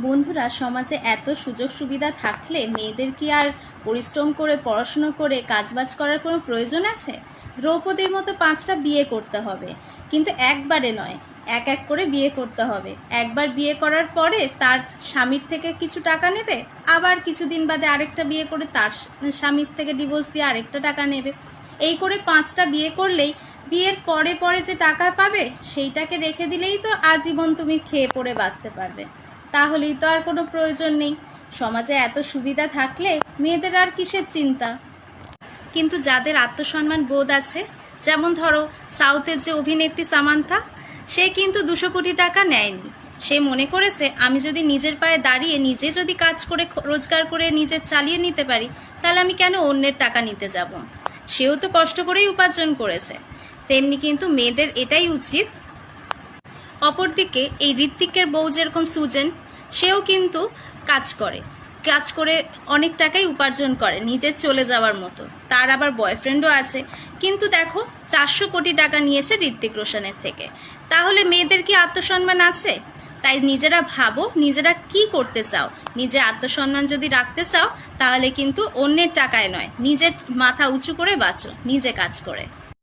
বন্ধুরা, সমাজে এত সুযোগ সুবিধা থাকলে মেয়েদের কি আর পরিশ্রম করে পড়াশুনো করে কাজবাজ করার কোনো প্রয়োজন আছে? দ্রৌপদীর মতো 5টা বিয়ে করতে হবে, কিন্তু একবারে নয়, এক এক করে বিয়ে করতে হবে। একবার বিয়ে করার পরে তার স্বামীর থেকে কিছু টাকা নেবে, আবার কিছুদিন বাদে আরেকটা বিয়ে করে তার স্বামীর থেকে ডিভোর্স দিয়ে আরেকটা টাকা নেবে। এই করে 5টা বিয়ে করলেই বিয়ের পরে পরে যে টাকা পাবে সেইটাকে রেখে দিলেই তো আজীবন তুমি খেয়ে পড়ে বাঁচতে পারবে। তাহলেই তো আর কোনো প্রয়োজন নেই। সমাজে এত সুবিধা থাকলে মেয়েদের আর কিসের চিন্তা? কিন্তু যাদের আত্মসম্মান বোধ আছে, যেমন ধরো সাউথের যে অভিনেত্রী সামান্থা, সে কিন্তু 200 কোটি টাকা নেয়নি। সে মনে করেছে আমি যদি নিজের পায়ে দাঁড়িয়ে নিজে যদি কাজ করে রোজগার করে নিজে চালিয়ে নিতে পারি, তাহলে আমি কেন অন্যের টাকা নিতে যাব? সেও তো কষ্ট করেই উপার্জন করেছে। তেমনি কিন্তু মেয়েদের এটাই উচিত। অপরদিকে এই ঋত্বিকের বউ যেরকম সুজেন, সেও কিন্তু কাজ করে অনেক টাকাই উপার্জন করে নিজের চলে যাওয়ার মতো। তার আবার বয়ফ্রেন্ডও আছে, কিন্তু দেখো 400 কোটি টাকা নিয়েছে ঋত্বিক রোশনের থেকে। তাহলে মেয়েদের কি আত্মসম্মান আছে? তাই নিজেরা ভাবো, নিজেরা কি করতে চাও। নিজে আত্মসম্মান যদি রাখতে চাও, তাহলে কিন্তু অন্যের টাকায় নয়, নিজের মাথা উঁচু করে বাঁচো, নিজে কাজ করে।